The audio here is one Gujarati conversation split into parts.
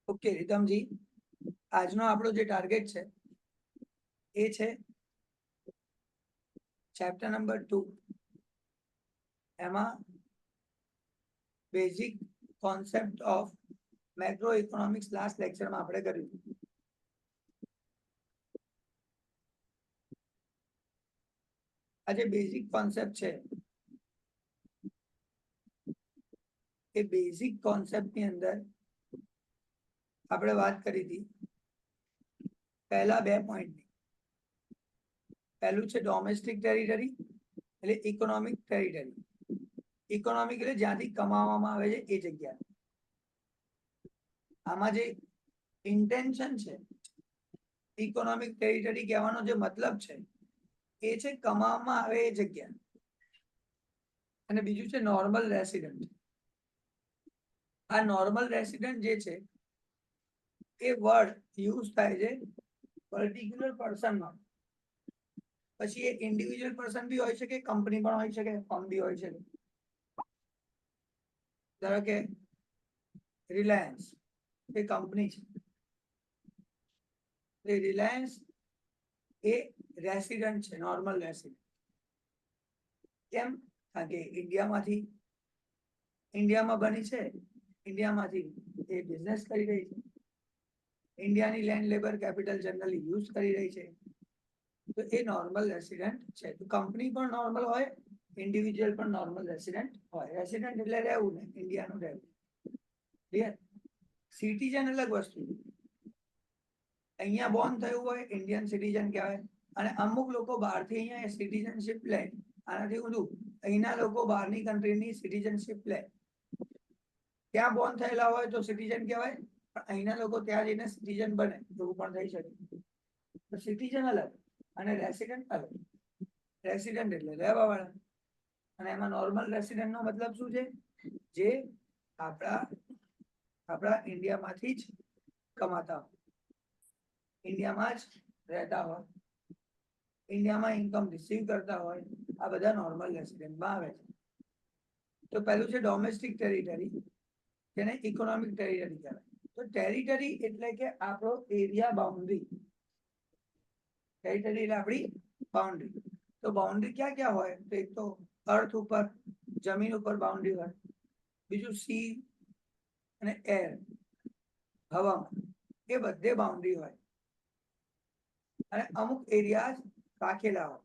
ઓકે રીતમજી, આજનો આપણો જે ટાર્ગેટ છે એ છે ચેપ્ટર નંબર 2, એમાં basic concept of macro economics last લેક્ચરમાં આપણે કર્યું. આ જે બેઝિક કોન્સેપ્ટ છે એ બેઝિક કોન્સેપ્ટની અંદર આપણે વાત કરી હતી પહેલા 2 પોઈન્ટની. પહેલું છે ડોમેસ્ટિક ટેરિટરી એટલે ઇકોનોમિક ટેરિટરી. ઇકોનોમિક એટલે જ્યાંથી કમાવામાં આવે છે એ જગ્યા. આમાં જે ઇન્ટેન્શન છે, ઇકોનોમિક ટેરિટરી કહેવાનો જે મતલબ છે એ છે કમાવામાં આવે એ જગ્યા. અને બીજું છે નોર્મલ રેસિડન્ટ. આ નોર્મલ રેસિડન્ટ જે છે એ વર્ડ યુઝ થાય છે પર્ટિક્યુલર પર્સનમાં. પછી એ ઇન્ડિવિજ્યુઅલ પર્સન બી હોઈ શકે, કંપની પણ હોઈ શકે, ફર્મ બી હોઈ શકે. ધારો કે રિલાયન્સ એ કંપની છે, રિલાયન્સ એ રેસિડન્ટ છે, નોર્મલ રેસિડન્ટ. કેમ? કારણ કે ઇન્ડિયામાં બની છે, ઇન્ડિયામાંથી એ બિઝનેસ કરી રહી છે, ઇન્ડિયાની land labour capital generally use કરી રહી છે, તો એ નોર્મલ રેસિડન્ટ છે. તો કંપની પણ નોર્મલ હોય, ઇન્ડિવિજ્યુઅલ પણ નોર્મલ રેસિડન્ટ હોય. રેસિડન્ટ એટલે રહેવું ને, ઇન્ડિયાનું રહેવું. ક્લિયર? સિટીઝન અલગ વસ્તુ. અહીંયા બોર્ન થયું હોય ઇન્ડિયન સિટીઝન કહેવાય, અને અમુક લોકો બહારથી અહીંયા સિટીઝનશિપ લે. આનાથી ઊંધું, અહીંના લોકો બહારની કન્ટ્રીની સિટીઝનશિપ લે. ત્યાં બોર્ન થયેલા હોય તો સિટીઝન કહેવાય, પણ અહીંના લોકો ત્યાં જઈને સિટીઝન બને, એવું પણ થઈ શકે. તો સિટીઝન અલગ અને રેસિડન્ટ અલગ. રેસિડન્ટ એટલે રહેવા વાળા, અને એમાં નોર્મલ રેસિડન્ટનો મતલબ શું છે? જે આપણા ઇન્ડિયામાંથી જ કમાતા હોય, ઇન્ડિયામાં જ રહેતા હોય, ઇન્ડિયામાં ઇન્કમ રિસીવ કરતા હોય, આ બધા નોર્મલ રેસિડન્ટમાં આવે છે. તો પહેલું છે ડોમેસ્ટિક ટેરિટરી, જેને ઇકોનોમિક ટેરિટરી કહેવાય. તો ટેરિટરી એટલે કે આપણો એરિયા બાઉન્ડ્રી. ટેરિટરી એટલે આપણી બાઉન્ડ્રી. તો બાઉન્ડ્રી ક્યાં ક્યાં હોય? તો એક તો અર્થ ઉપર, જમીન ઉપર બાઉન્ડ્રી હોય. બીજું સી અને એર, હવામાં, એ બધે બાઉન્ડ્રી હોય. અને અમુક એરિયા રાખેલા હોય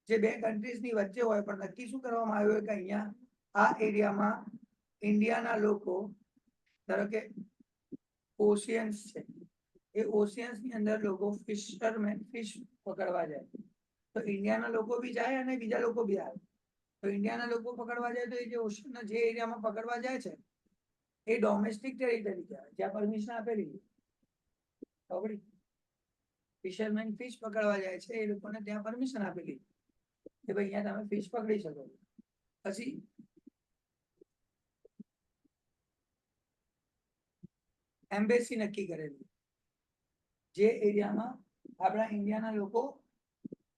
જે બે કન્ટ્રીઝની વચ્ચે હોય, પણ નક્કી શું કરવામાં આવ્યું કે અહીંયા આ એરિયામાં ઇન્ડિયાના લોકો, ધારો કે ઓશિયન્સ છે, એ ઓશિયન્સ ની અંદર લોકો ફિશરમેન ફિશ પકડવા જાય, તો ઇન્ડિયાના લોકો બી જાય અને બીજા લોકો બી આવે. તો ઇન્ડિયાના લોકો પકડવા જાય તો એ જે ઓશિયનના જે એરિયામાં પકડવા જાય છે એ ડોમેસ્ટિક ટેરિટરી કહેવાય, જ્યાં પરમિશન આપેલી. ફિશરમેન ફિશ પકડવા જાય છે, એ લોકોને ત્યાં પરમિશન આપેલી કે ભાઈ અહીંયા તમે ફિશ પકડી શકો. પછી એમ્બેસી નક્કી કરેલી, જે એરિયામાં આપણા ઇન્ડિયાના લોકો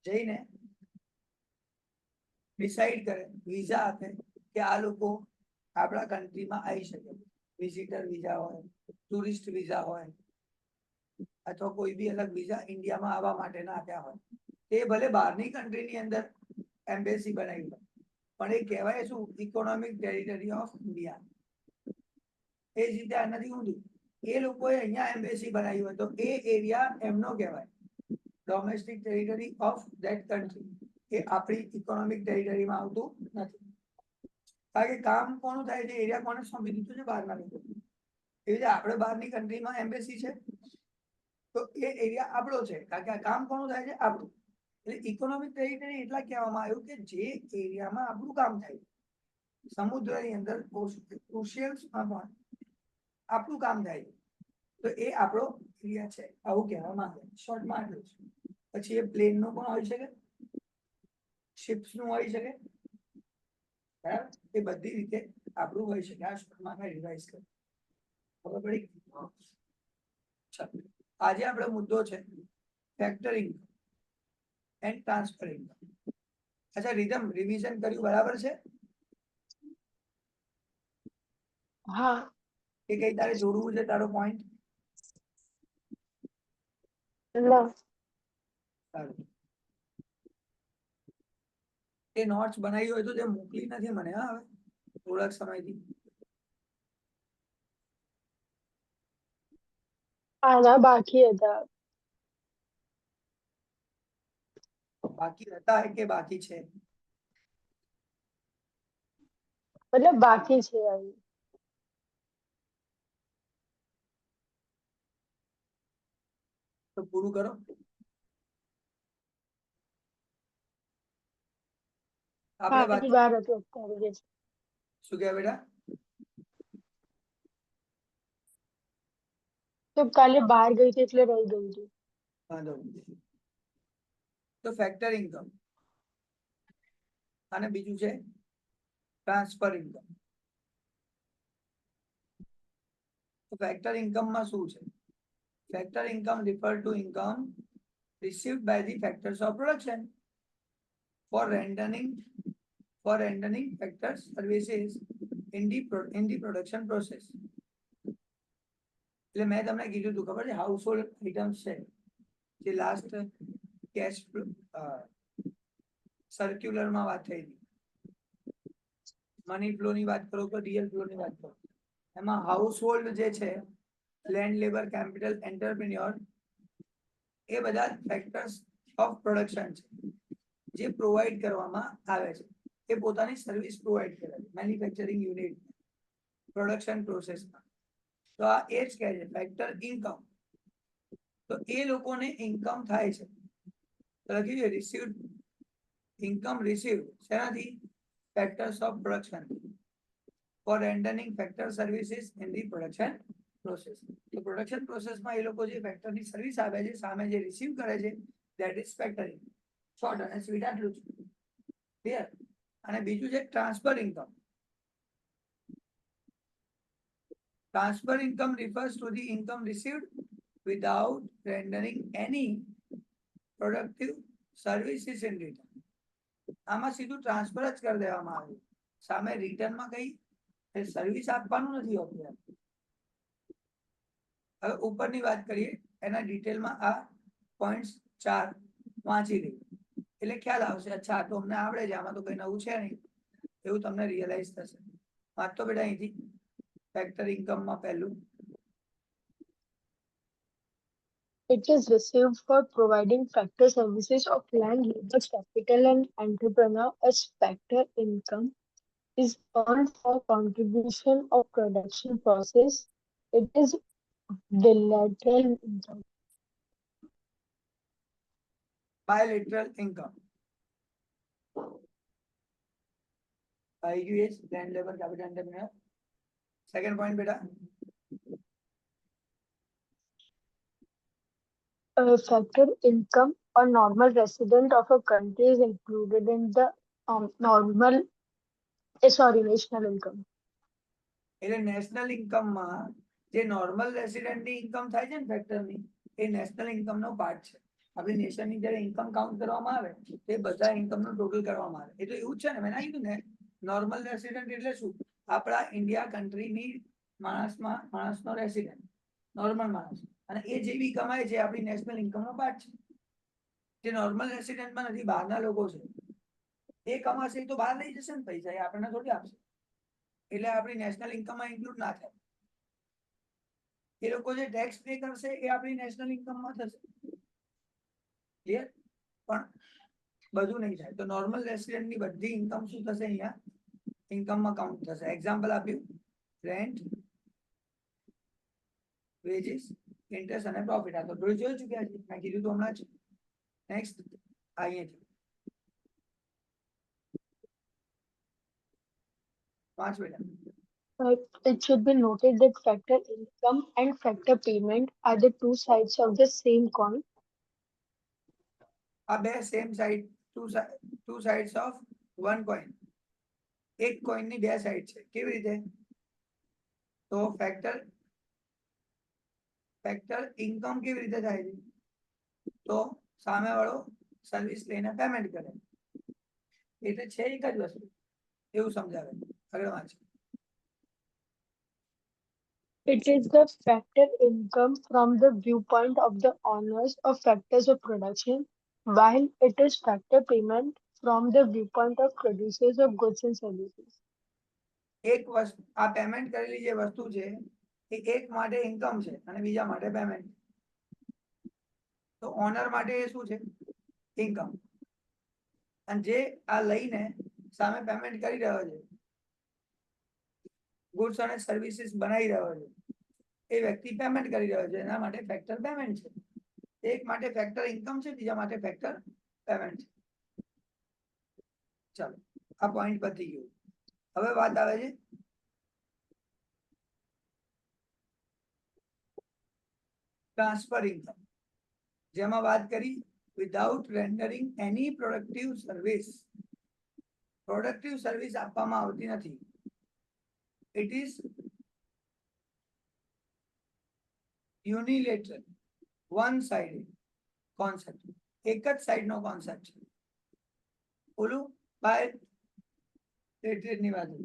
જઈને ડિસાઈડ કરે, વિઝા આપે કે આ લોકો આપણા કન્ટ્રીમાં આવી શકે. વિઝિટર વિઝા હોય, ટુરિસ્ટ વિઝા હોય, અથવા કોઈ બી અલગ વિઝા ઇન્ડિયામાં આવવા માટેના આપ્યા હોય. એ ભલે બહારની કન્ટ્રીની અંદર એમ્બેસી બનાવી હોય, પણ એ કહેવાય શું? Economic territory of India. એ જ રીતે આનાથી ઊંધું, એ લોકોએ અહીંયા એમ્બેસી બનાવી હોય તો એ એરિયા એમનો કહેવાય, domestic territory of that country. એ આપણી ઇકોનોમિક ટેરિટરીમાં આવતું નથી. કારણ કે કામ કોનું થાય છે? એરિયા કોને સોંપી દીધું છે? બહારના લોકો. એવી રીતે આપણે બહારની કન્ટ્રીમાં એમ્બેસી છે તો એ એરિયા આપણો છે, કારણ કે આ કામ કોનું થાય છે? આપણું. એટલે ઇકોનોમિક ટેરિટરી એટલા કહેવામાં આવ્યું કે જે એરિયામાં આપણું કામ થાય, સમુદ્રની અંદર ઓશિયન્સમાં પણ આપણું કામ થાય, તો એ આપણો એરિયા છે, આવું કહેવા માંગે. શોર્ટમાં આટલું છે. પછી એ પ્લેનનું પણ હોઈ શકે, શિપ્સનું હોઈ શકે, બરાબર? એ બધી રીતે આપણું હોઈ શકે. આ શોર્ટમાં મેં રિવાઇઝ કર્યું. ખબર પડી? આજે આપણો મુદ્દો છે ફેક્ટરિંગ એન્ડ ટ્રાન્સફરિંગ. અચ્છા રીધમ, રિવિઝન કર્યું બરાબર છે? હા. કે કઈ તારે જોડવું છે તારો પોઈન્ટ? ના. સારું. એ નોટ્સ બનાવી હોય તો તે મોકલી નથી મને. હા, હવે થોડાક સમયથી આના બાકી હતા. બાકી હતા કે બાકી છે? મતલબ બાકી છે આવી. તો પૂરું કરો. આપણે ખાલી બાકી બાર હતું અત્યારે જે છે. શું કહે બેટા? તો કાલે બહાર ગઈ હતી એટલે રહી ગયું હતું. વાંધો નહીં. તો ફેક્ટર ઇન્કમ અને બીજું છે ટ્રાન્સફર ઇન્કમ. તો ફેક્ટર ઇન્કમમાં શું છે? Factor income refer to income received by the factors of production for rendering factor services in the production process. એટલે મેં તમને કીધું હતું ખબર છે, હાઉસ હોલ્ડ આઇટમ્સ છે જે લાસ્ટ કેશ સર્ક્યુલરમાં વાત થઈ હતી. મની ફ્લો ની વાત કરો કે રિયલ ફ્લો ની વાત કરો, એમાં હાઉસ હોલ્ડ જે છે, લેન્ડ લેબર કેપિટલ એન્ટરપ્રિન્યોર, એ બધા ફેક્ટર્સ ઓફ પ્રોડક્શન છે જે પ્રોવાઈડ કરવામાં આવે છે. એ પોતાની સર્વિસ પ્રોવાઈડ કરે છે મેન્યુફેક્ચરિંગ યુનિટ પ્રોડક્શન પ્રોસેસમાં. તો આ એ જ કહે છે ફેક્ટર ઇન્કમ. તો એ લોકોને ઇન્કમ થાય છે તો લખ્યું છે રિસીવ્ડ ઇન્કમ રિસીવ્ડ શેનાથી? Factors of production for rendering factor services in the production process. તો પ્રોડક્શન પ્રોસેસમાં એ લોકો જે ફેક્ટરની સર્વિસ આપે છે સામે જે રિસીવ કરે છે ધેટ ઇઝ ફેક્ટરિંગ. શોર્ટ અને સ્વીટ આટલું જ. ક્લિયર? અને બીજું છે transfer income. Transfer income refers to the income received without rendering any productive services in return. આમાં સીધું ટ્રાન્સફર જ કરી દેવામાં આવે, સામે રિટર્નમાં કઈ સર્વિસ આપવાનું નથી હોતું. હવે ઉપરની વાત કરીએ એના ડિટેલમાં આ પોઈન્ટ્સ 4 વાંચી લઈએ એટલે ખ્યાલ આવશે. અચ્છા, તો અમને આવડે છે, આમાં તો કઈ નવું છે નહીં એવું તમને રિયલાઇઝ થશે. વાંચતો બેટા અહીંથી ફેક્ટર ઇન્કમમાં પહેલું. It is received for providing factor services of land, labor, capital, and entrepreneur as factor income is earned for contribution of production process. It is bilateral income. Bilateral income. IUS, land labor capital entrepreneur. Second point beta. Factor income or normal resident of a country is included in the national income. એટલે નેશનલ ઇન્કમમાં જે નોર્મલ રેસિડેન્ટની ઇન્કમ થાય છે ને ફેક્ટરની, એ નેશનલ ઇન્કમનો પાર્ટ છે. આપણી નેશનની જ્યારે ઇન્કમ કાઉન્ટ કરવામાં આવે તે બધા ઇન્કમનું ટોટલ કરવામાં આવે. એટલે એવું જ છે ને, મેં ના કીધું ને નોર્મલ રેસિડેન્ટ એટલે શું? આપણા ઇન્ડિયા કન્ટ્રીની માણસનો રેસિડેન્ટ, નોર્મલ માણસ, અને એ જે બી કમાય છે આપણી નેશનલ ઇન્કમનો પાર્ટ છે. જે નોર્મલ રેસિડેન્ટમાં નથી, બહારના લોકો છે, એ કમાશે તો બહાર લઈ જશે ને પૈસા, એ આપણને થોડી આપશે. એટલે આપણી નેશનલ ઇન્કમમાં ઇન્ક્લુડ ના થાય. એ લોકો જે ટેક્સ પે કરશે એ આપણી નેશનલ ઇન્કમમાં થશે. ક્લિયર? પણ બધું નહીં થાય. તો નોર્મલ રેસિડેન્ટની બધી ઇન્કમ શું થશે? અહીંયા ઇન્કમમાં કાઉન્ટ થશે. એક્ઝામ્પલ આપ્યું, રેન્ટ, વેજીસ, ઇન્ટરેસ્ટ અને પ્રોફિટ. આ તો જોઈ ચૂક્યા છે, મેં કીધું તો હમણાં જ. નેક્સ્ટ અહીંયાથી 5 બેટા. It should be noted that factor income and factor payment are the two sides of the same coin. આ બે same side, two sides of one coin. એક કોઈનની બે સાઈડ છે. કેવી રીતે? તો ફેક્ટર ઇન્કમ કેવી રીતે થાય છે? તો સામેવાળો સર્વિસ લઈને પેમેન્ટ કરે, એટલે છે એક જ વસ્તુ, એવું સમજાવે. આગળ વાંચો. It is the factor income from the viewpoint of the owners of factors of production, while it is factor payment from the viewpoint of producers of goods and services. એક વસ્તુ આ પેમેન્ટ કરેલી જે વસ્તુ છે એ એક માટે ઇન્કમ છે અને બીજા માટે પેમેન્ટ. તો ઓનર માટે એ શું છે? ઇન્કમ. અને જે આ લઈને સામે પેમેન્ટ કરી રહ્યો છે, ગુડ્સ અને સર્વિસીસ બનાવી રહ્યો છે, એ વ્યક્તિ પેમેન્ટ કરી રહ્યો છે, એના માટે ફેક્ટર પેમેન્ટ છે. એક માટે ફેક્ટર ઇન્કમ છે, બીજા માટે ફેક્ટર પેમેન્ટ છે. ચાલો આ પોઈન્ટ પતી ગયું. હવે વાત આવે છે ટ્રાન્સફર ઇન્કમ, જેમાં વાત કરી વિધાઉટ રેન્ડરિંગ એની પ્રોડક્ટિવ સર્વિસ. પ્રોડક્ટિવ સર્વિસ આપવામાં આવતી નથી. It is unilateral, one sided concept. એક જ સાઈડનો કોન્સેપ્ટ છે. ઓલું બાય ની બાજુ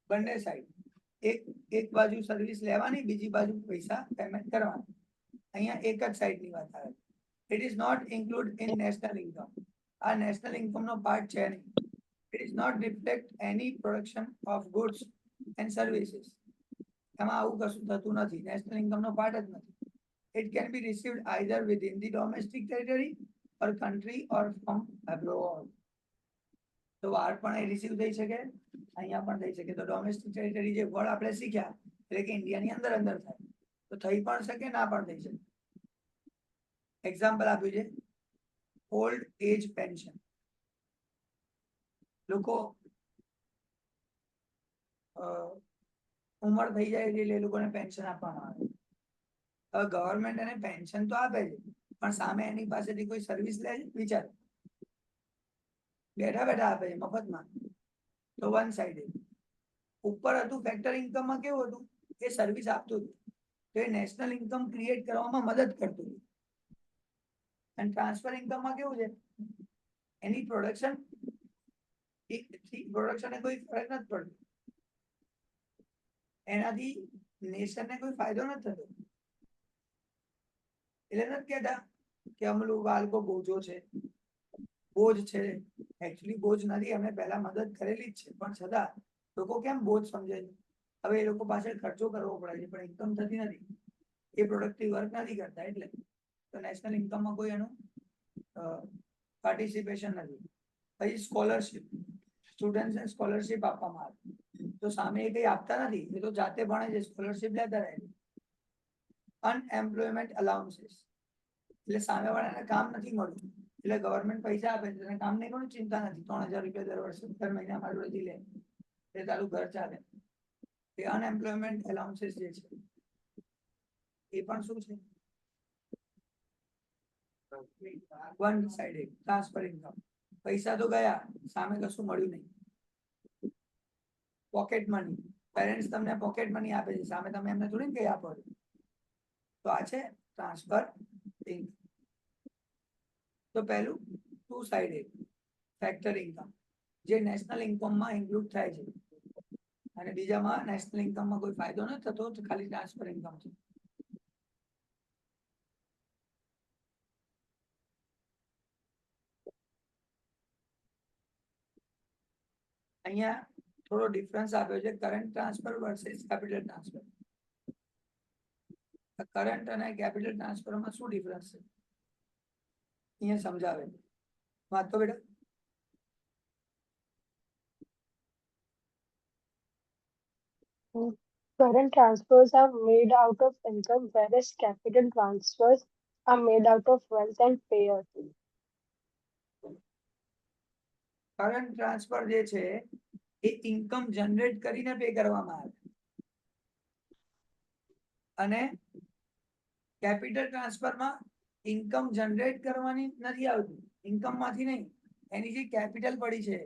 બંને સાઈડ એક બાજુ સર્વિસ લેવાની, બીજી બાજુ પૈસા પેમેન્ટ કરવાના. અહીંયા એક જ સાઈડની વાત આવે. It is not include in national income. આ નેશનલ ઇન્કમનો પાર્ટ છે નહીં. It is not reflect any production of goods and services. એમાં આવું કશું થતું નથી. નેશનલ ઇન્કમનો પાર્ટ જ નથી. It can be received either within the domestic territory or country or from abroad. તો બહાર પણ એ રિસીવ થઈ શકે, અહીંયા પણ થઈ શકે. તો ડોમેસ્ટિક ટેરિટરી જે વર્ડ આપણે શીખ્યા એટલે કે ઇન્ડિયાની અંદર અંદર થાય, તો થઈ પણ શકે, ના પણ થઈ શકે. એક્ઝામ્પલ આપ્યું છે ઓલ્ડ એજ પેન્શન. લોકો ઉંમર થઈ જાય એટલે એ લોકોને પેન્શન આપવામાં આવે. હવે ગવર્મેન્ટ એને પેન્શન તો આપે છે, પણ સામે એની પાસેથી કોઈ સર્વિસ લે છે? વિચાર, બેઠા બેઠા આપે છે મફતમાં. તો વન સાઇડેડ. ઉપર હતું ફેક્ટર ઇન્કમમાં કેવું હતું? એ સર્વિસ આપતું હતું, તો એ નેશનલ ઇન્કમ ક્રિએટ કરવામાં મદદ કરતું હતું. અને ટ્રાન્સફર ઇન્કમમાં કેવું છે? એની પ્રોડક્શન પ્રોડક્શનને કોઈ ફરક નથી પડતો, એનાથી નેશનને કોઈ ફાયદો નથી થતો. એટલે નથી કહેતા કે અમે લોકો આ લોકો બોજો છે, બોજ છે. એકચ્યુઅલી બોજ નથી, અમે પહેલા મદદ કરેલી જ છે, પણ છતાં લોકો કેમ બોજ સમજે છે? હવે એ લોકો પાછળ ખર્ચો કરવો પડે છે, પણ ઇન્કમ થતી નથી. એ પ્રોડક્ટિવ વર્ક નથી કરતા, એટલે તો નેશનલ ઇન્કમમાં કોઈ એનું પાર્ટિસિપેશન નથી. પછી સ્કોલરશિપ, સ્ટુડન્ટ્સને સ્કોલરશિપ આપવામાં આવે, તો સામે એ કંઈ આપતા નથી, એ તો જાતે ભણે છે, સ્કોલરશિપ લેતા રહે છે. અનએમ્પ્લોયમેન્ટ અલાઉન્સીસ, એટલે સામેવાળાને કામ નથી મળતું, એટલે ગવર્મેન્ટ પૈસા આપે છે, તને કામ નહીં મળે, ચિંતા નથી, 3000 રૂપિયા દર વર્ષે દર મહિને અમારી જોડેથી લે, એટલે તારું ઘર ચાલે. એ અનએમ્પ્લોયમેન્ટ અલાઉન્સીસ જે છે એ પણ શું છે? One sided transfer income. પૈસા તો ગયા, સામે કશું મળ્યું નહીં. પોકેટ મની, પેરેન્ટ્સ તમને પોકેટ મની આપે છે, સામે તમે એમને થોડી કઈ આપો છો. તો આ છે ટ્રાન્સફર ઇન્કમ. તો પહેલું ટુ સાઇડેડ ફેક્ટર ઇન્કમ, જે નેશનલ ઇન્કમમાં ઇન્ક્લુડ થાય છે, અને બીજામાં નેશનલ ઇન્કમમાં કોઈ ફાયદો નથી થતો, ખાલી ટ્રાન્સફર ઇન્કમ છે. અહીંયા થોડો ડિફરન્સ આપ્યો છે, current transfer versus capital transfer. Current અને કેપિટલ ટ્રાન્સફરમાં શું ડિફરન્સ છે અહીંયા સમજાવે. વાંચો બેટા. Current transfers are made out of income, whereas capital transfers are made out of wealth and payers. Current transfer જે છે એ ઇન્કમ જનરેટ કરીને પે કરવામાં આવે, અને કેપિટલ ટ્રાન્સફરમાં ઇન્કમ જનરેટ કરવાની નથી આવતી, ઇન્કમમાંથી નહીં, એની જે કેપિટલ પડી છે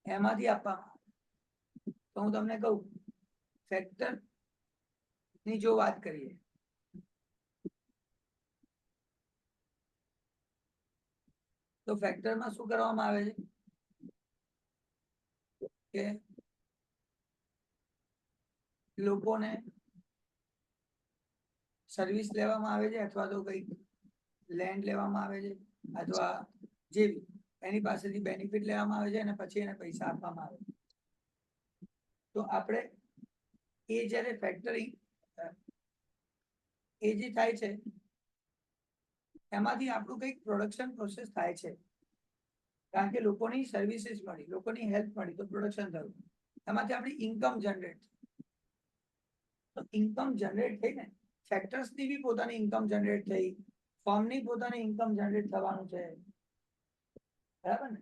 એમાંથી આપવામાં આવે. તો હું તમને કહું, ફેક્ટર ની જો વાત કરીએ તો ફેક્ટરમાં શું કરવામાં આવે છે કે લોકોને સર્વિસ લેવામાં આવે છે અથવા તો કંઈક લેન્ડ લેવામાં આવે છે અથવા જે બી એની પાસેથી બેનિફિટ લેવામાં આવે છે અને પછી એને પૈસા આપવામાં આવે છે. તો આપણે એ જ્યારે ફેક્ટરી એ જે થાય છે એમાંથી આપણું કંઈક પ્રોડક્શન પ્રોસેસ થાય છે, કારણ કે લોકોની સર્વિસીસ મળી, લોકોની હેલ્પ મળી, તો પ્રોડક્શન થયું, એમાંથી આપણી ઇન્કમ જનરેટ. તો ઇન્કમ જનરેટ થઈ ને ફેક્ટર્સની બી પોતાની ઇન્કમ જનરેટ થઈ, ફર્મની પોતાની ઇન્કમ જનરેટ થવાનું છે, બરાબર ને?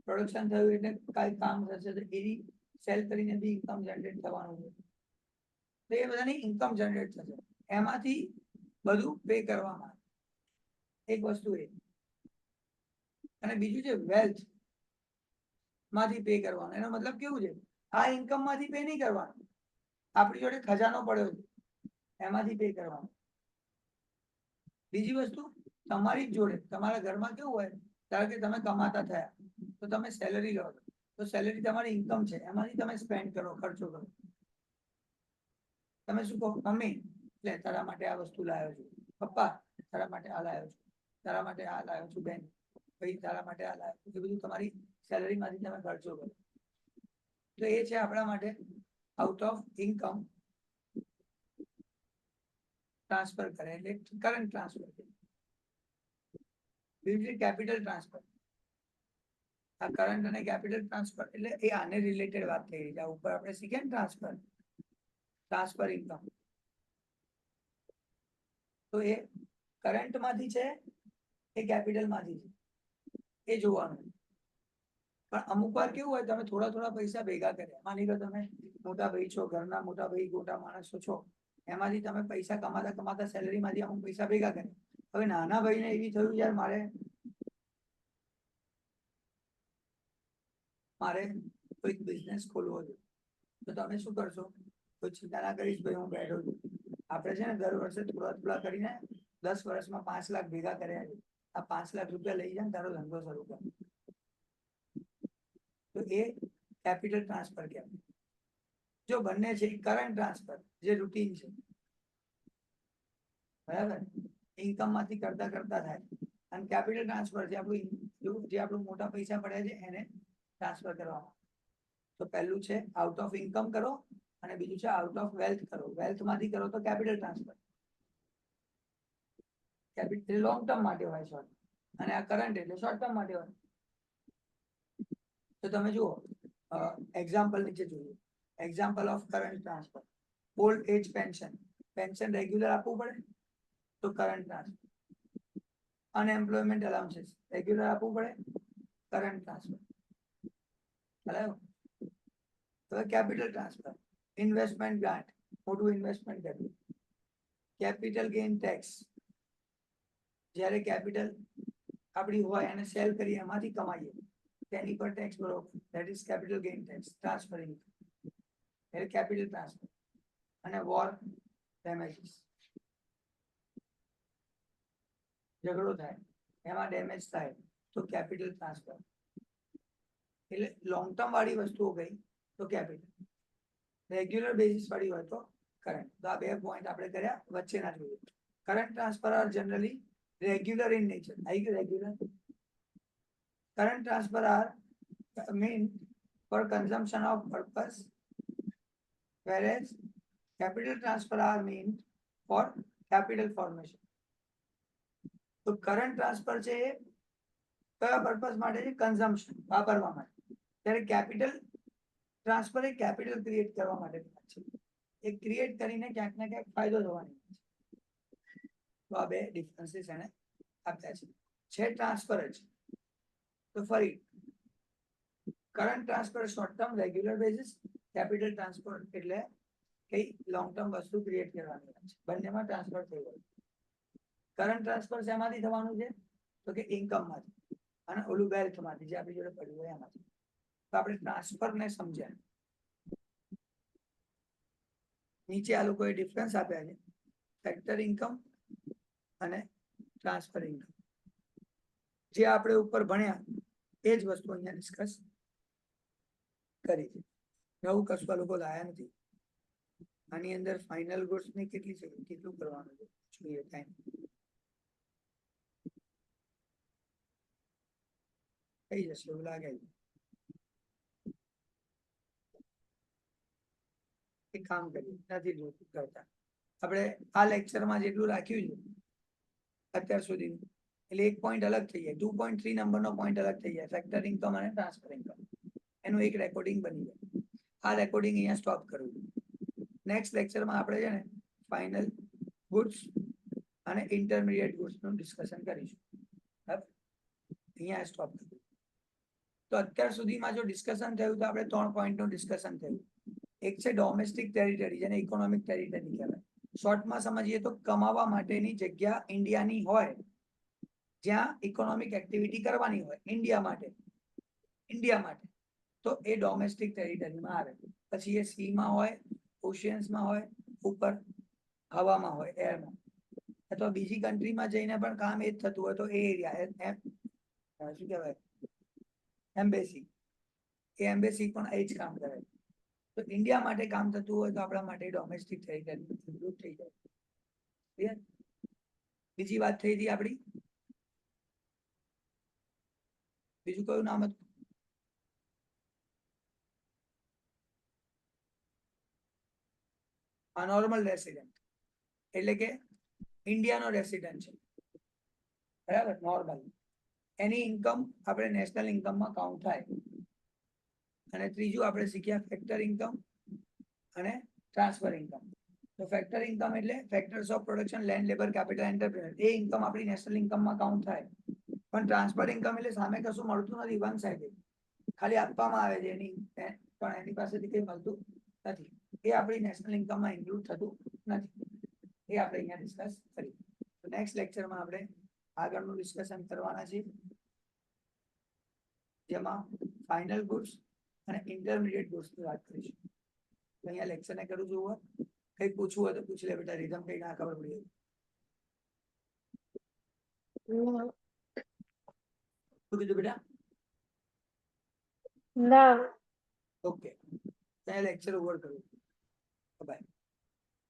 પ્રોડક્શન થયું એટલે કઈ કામ થશે તો એની સેલ કરીને બી ઇન્કમ જનરેટ થવાનું છે. તો એ બધાની ઇન્કમ જનરેટ થશે, એમાંથી બધું પે કરવામાં આવે. એક વસ્તુ એ. અને બીજું છે વેલ્થ માંથી પે કરવાનું. એનો મતલબ કેવું છે, આ ઇન્કમ માંથી પે નહીં કરવાનું, આપણી જોડે ખજાનો પડ્યો છે એમાંથી પે કરવાનું. બીજી વસ્તુ, તમારી જોડે તમારા ઘરમાં કેવું હોય, ધારો કે તમે કમાતા થયા તો તમે સેલરી લો છો, તો સેલરી તમારી ઇન્કમ છે, એમાંથી તમે સ્પેન્ડ કરો, ખર્ચો કરો. તમે શું કહો, મમ્મી લે તારા માટે આ વસ્તુ લાવ્યો છું, પપ્પા તારા માટે આ લાવ્યો છું, તારા માટે આ લાવ્યો છું, બેન ભાઈ તારા માટે આ લાવ્યો છું. એ બધું તમારી સેલરીમાંથી તમે ખર્ચો કરો. તો એ છે આપણા માટે આઉટ ઓફ ઇન્કમ ટ્રાન્સફર કરે એટલે કરંટ ટ્રાન્સફર. બીજું કેપિટલ ટ્રાન્સફર. આ કરંટ અને કેપિટલ ટ્રાન્સફર એટલે એ આને રિલેટેડ વાત થઈ રહી છે. આ ઉપર આપણે શીખ્યા ને ટ્રાન્સફર ઇન્કમ. તો એ કરંટ માંથી છે એ કેપિટલ માંથી છે, એ જોવાનું. પણ અમુક વાર કેવું હોય, તમે થોડા થોડા પૈસા ભેગા કર્યા, માની લો તમે મોટા ભાઈ છો, ઘરના મોટા ભાઈ, મોટા માણસો છો, એમાંથી તમે પૈસા કમાતા કમાતા સેલરીમાંથી અમુક પૈસા ભેગા કર્યા. હવે નાના ભાઈને એવી થયું યાર મારે કોઈક બિઝનેસ ખોલવો છે, તો તમે શું કરશો? કોઈ ચિંતા ના કરીશ ભાઈ, હું બેઠો છું. આપણે છે ને દર વર્ષે થોડા થોડા કરીને 10 વર્ષમાં 5 લાખ ભેગા કર્યા છે. આ 5 લાખ રૂપિયા લઈ જાય તારો ધંધો શરૂ કર. તો એ કેપિટલ ટ્રાન્સફર કહેવાય. જો બંને છે કરંટ ટ્રાન્સફર જે રૂટીન છે, બરાબર, ઇન્કમ માંથી કરતા કરતા થાય. અને કેપિટલ ટ્રાન્સફર જે આપણું મોટા પૈસા પડ્યા છે એને ટ્રાન્સફર કરવામાં. તો પહેલું છે આઉટ ઓફ ઇન્કમ કરો અને બીજું છે આઉટ ઓફ વેલ્થ કરો. વેલ્થ માંથી કરો તો capital transfer. Capital long term માટે હોય શોર્ટ, અને આ કરંટ એટલે શોર્ટ ટર્મ માટે હોય. તો તમે જુઓ એક્ઝામ્પલ નીચે જોઈએ. Example of current transfer. Old age pension. Pension regular આપવું પડે તો current transfer. Unemployment allowances regular આપવું પડે, કરંટ ટ્રાન્સફર. બરાબર. હવે કેપિટલ ટ્રાન્સફર. ઇન્વેસ્ટમેન્ટ ગ્રાન્ટ, મોટું ઇન્વેસ્ટમેન્ટ કર્યું. કેપિટલ ગેઇન ટેક્સ, જ્યારે કેપિટલ આપણી હોય અને સેલ કરીએ એમાંથી કમાઈએ તેની પર ટેક્સ ભરો, that is capital gain tax. Transferring એટલે કેપિટલ ટ્રાન્સફર. અને વોર ડેમેજીસ, ઝઘડો થાય એમાં ડેમેજ થાય તો કેપિટલ ટ્રાન્સફર. એટલે લોંગ ટર્મ વાળી વસ્તુઓ ગઈ તો કેપિટલ, રેગ્યુલર બેઝિસ વાળી હોય તો કરંટ. તો આ 2 પોઈન્ટ આપણે કર્યા, વચ્ચેના જોઈએ. Current transfer are generally regular in nature. Regular. Current transfer are meant for consumption of purpose, whereas capital transfer are meant for capital formation. તો કરંટ ટ્રાન્સફર છે એ કયા પર્પસ માટે છે? કન્ઝમ્પશન, વાપરવા માટે. ત્યારે કેપિટલ ટ્રાન્સફર એ કેપિટલ ક્રિએટ કરવા માટે છે. એ ક્રિએટ કરીને ક્યાંક ને ક્યાંક ફાયદો થવાની છે. તો આ 2 ડિફરન્સીસ એને આપ્યા છે ટ્રાન્સફર જ. તો ફરી current transfer short term regular basis, capital transfer એટલે કઈ લોંગ ટર્મ વસ્તુ ક્રિએટ કરવાની છે. બંનેમાં ટ્રાન્સફર થઈ ગયું. કરંટ ટ્રાન્સફર શેમાંથી થવાનું છે? તો કે ઇન્કમ માંથી, અને ઓલું વેલ્થ માંથી જે આપણી જોડે પડ્યું હોય એમાંથી. તો આપણે ટ્રાન્સફર ને સમજ્યા. નીચે આ લોકોએ ડિફરન્સ આપ્યા છે, ફેક્ટર ઇન્કમ અને ટ્રાન્સફર ઇન્કમ. જે આપણે ઉપર ભણ્યા એ જ વસ્તુ અહીંયા ડિસ્કસ કરી છે. નવું કશું લોકો લાયા નથી. આની અંદર ફાઇનલ ગુડ્સ ની કેટલી છે, કેટલું કરવાનું છે જોઈએ ટાઈમ. થઈ જશે એવું લાગે છે. એક કામ કરીએ, નથી જોતું કરતા આપણે આ લેક્ચરમાં જેટલું રાખ્યું છે અત્યાર સુધી, એટલે એક પોઈન્ટ અલગ થઈ જાય, 2.3 નંબરનો પોઈન્ટ અલગ થઈ જાય, ફેક્ટર ઇન્કમ અને ટ્રાન્સફર ઇન્કમ, એનું એક રેકોર્ડિંગ બની જાય. આ રેકોર્ડિંગ અહીંયા સ્ટોપ કરવું. નેક્સ્ટ લેક્ચરમાં આપણે છે ને ફાઇનલ ગુડ્સ અને ઇન્ટરમીડિયેટ ગુડ્સ નું ડિસ્કશન કરીશું. બરાબર, અહીંયા સ્ટોપ કરવું. તો અત્યાર સુધીમાં જો ડિસ્કશન થયું તો આપણે 3 પોઈન્ટનું ડિસ્કશન થયું. એક છે ડોમેસ્ટિક ટેરિટરી, જેને ઇકોનોમિક ટેરિટરી કહેવાય. શોર્ટમાં સમજીએ તો કમાવા માટેની જગ્યા ઇન્ડિયાની હોય, જ્યાં ઇકોનોમિક એક્ટિવિટી કરવાની હોય ઇન્ડિયા માટે, તો એ ડોમેસ્ટિક ટેરિટરીમાં આવે. પછી એ સીમાં હોય, ઓશિયન્સમાં હોય, ઉપર હવામાં હોય, એરમાં, અથવા બીજી કન્ટ્રીમાં જઈને પણ કામ એ જ થતું હોય તો એ એરિયા શું કહેવાય, એમ્બેસી, એ એમ્બેસી પણ એ જ કામ કરે. તો ઇન્ડિયા માટે કામ થતું હોય તો આપણા માટે ડોમેસ્ટિક ટેરિટરી ઇન્ક્લુડ થઈ જાય. ક્લિયર? બીજી વાત થઈ હતી આપણી, બીજું કયું નામ હતું? નોર્મલ રેસિડેન્ટ, એટલે કે ઇન્ડિયાનો રેસિડેન્ટ છે, બરાબર, નોર્મલ. એની ઇન્કમ આપણે નેશનલ ઇન્કમમાં કાઉન્ટ થાય. અને ત્રીજું આપણે શીખ્યા ફેક્ટર ઇન્કમ અને ટ્રાન્સફર ઇન્કમ. તો ફેક્ટર ઇન્કમ એટલે factors of production, land, labour, capital, entrepreneur, A income આપણી નેશનલ ઇન્કમમાં કાઉન્ટ થાય. પણ ટ્રાન્સફર ઇન્કમ એટલે સામે કશું મળતું નથી, વન સાઇડેડ, ખાલી આપવામાં આવે છે, એની પણ એની પાસેથી કંઈ મળતું નથી. એ આપણી નેશનલ ઇન્કમમાં ઇન્ક્લુડ થતું નથી. એ આપણે અહીંયા ડિસ્કસ કરી. તો નેક્સ્ટ લેક્ચરમાં આપણે આગળનું ડિસ્કશન કરવાના છીએ, જેમાં ફાઇનલ ગુડ્સ અને ઇન્ટરમીડિયેટ ગુડ્સની વાત કરીશું. તો અહીંયા લેક્ચરને કરું છું. કંઈ પૂછવું હોય તો પૂછી લે બેટા, રીધમ કંઈ ના ખબર પડી. શું કીધું બેટા? ના. ઓકે, ત્યાં લેક્ચર ઓવર કરું. બાય.